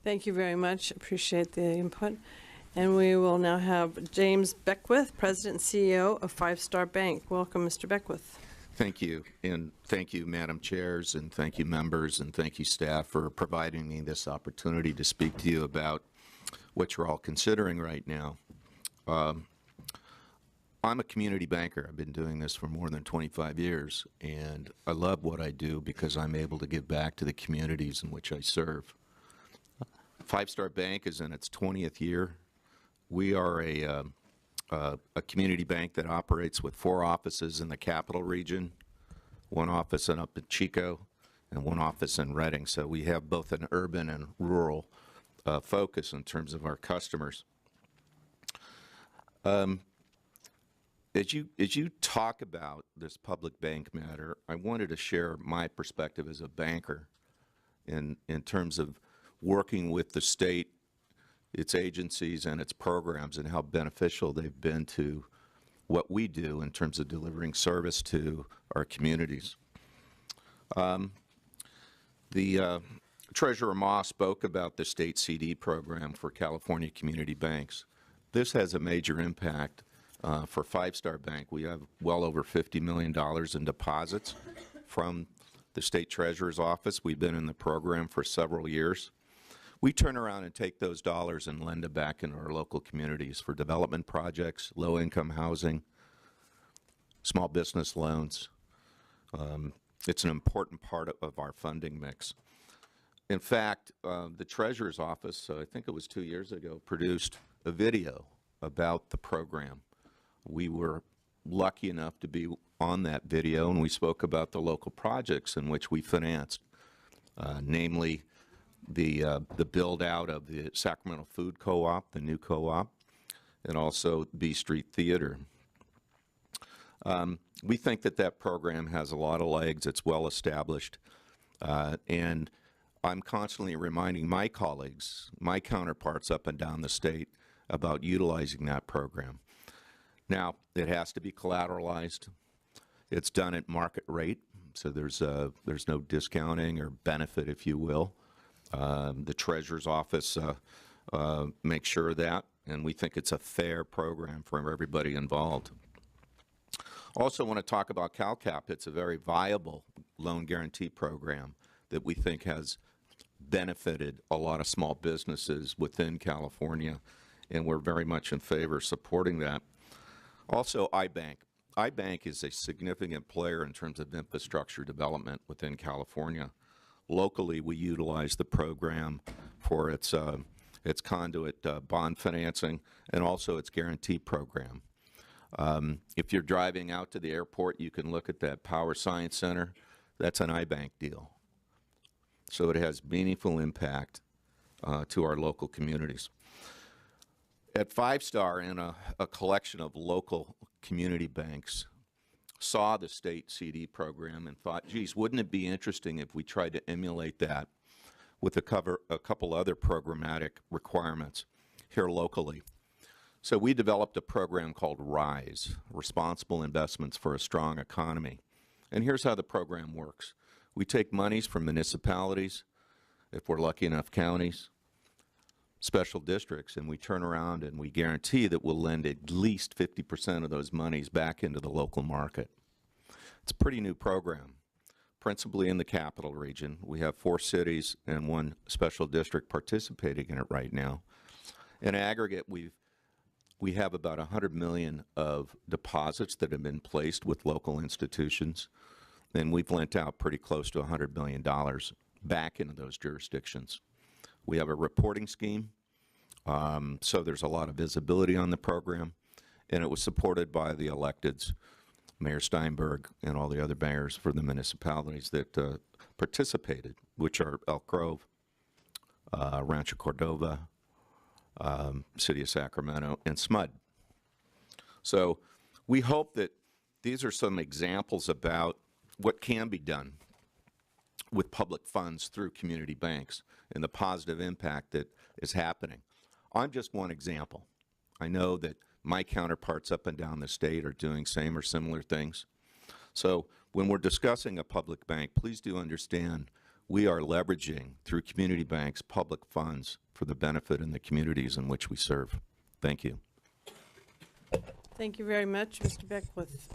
Thank you very much. Appreciate the input. And we will now have James Beckwith, President and CEO of Five Star Bank. Welcome, Mr. Beckwith. Thank you, and thank you, Madam Chairs, and thank you, members, and thank you, staff, for providing me this opportunity to speak to you about what you're all considering right now. I'm a community banker. I've been doing this for more than 25 years, and I love what I do because I'm able to give back to the communities in which I serve. Five Star Bank is in its 20th year. We are a community bank that operates with 4 offices in the capital region, 1 office up in Chico, and 1 office in Reading. So we have both an urban and rural focus in terms of our customers. As you talk about this public bank matter, I wanted to share my perspective as a banker in terms of working with the state, its agencies, and its programs, and how beneficial they've been to what we do in terms of delivering service to our communities. Treasurer Ma spoke about the state CD program for California community banks. This has a major impact for Five Star Bank. We have well over $50 million in deposits from the state treasurer's office. We've been in the program for several years. We turn around and take those dollars and lend them back into our local communities for development projects, low-income housing, small business loans. It's an important part of our funding mix. In fact, the treasurer's office, I think it was 2 years ago, produced a video about the program. We were lucky enough to be on that video, and we spoke about the local projects in which we financed, namely the build-out of the Sacramento Food Co-op, the new co-op, and also B Street Theater. We think that that program has a lot of legs. It's well established, and I'm constantly reminding my colleagues, my counterparts up and down the state, about utilizing that program. Now, it has to be collateralized. It's done at market rate, so there's no discounting or benefit, if you will. The treasurer's office makes sure of that, and we think it's a fair program for everybody involved. Also want to talk about CalCap. It's a very viable loan guarantee program that we think has benefited a lot of small businesses within California, and we're very much in favor of supporting that. Also, iBank. iBank is a significant player in terms of infrastructure development within California. Locally, we utilize the program for its conduit bond financing and also its guarantee program. If you're driving out to the airport, you can look at that Power Science Center. That's an iBank deal. So it has meaningful impact to our local communities. At Five Star, and a collection of local community banks saw the state CD program and thought, geez, wouldn't it be interesting if we tried to emulate that with a couple other programmatic requirements here locally. So we developed a program called RISE, Responsible Investments for a Strong Economy. And here's how the program works. We take monies from municipalities, if we're lucky enough, counties, special districts, and we turn around and we guarantee that we'll lend at least 50% of those monies back into the local market. It's a pretty new program, principally in the capital region. We have 4 cities and 1 special district participating in it right now. In aggregate, we have about 100 million of deposits that have been placed with local institutions, and we've lent out pretty close to $100 million back into those jurisdictions. We have a reporting scheme, so there's a lot of visibility on the program, and it was supported by the electeds, Mayor Steinberg and all the other mayors for the municipalities that participated, which are Elk Grove, Rancho Cordova, City of Sacramento, and SMUD. So we hope that these are some examples about what can be done with public funds through community banks and the positive impact that is happening. I'm just one example. I know that my counterparts up and down the state are doing same or similar things. So when we're discussing a public bank, please do understand we are leveraging through community banks public funds for the benefit in the communities in which we serve. Thank you. Thank you very much, Mr. Beckwith.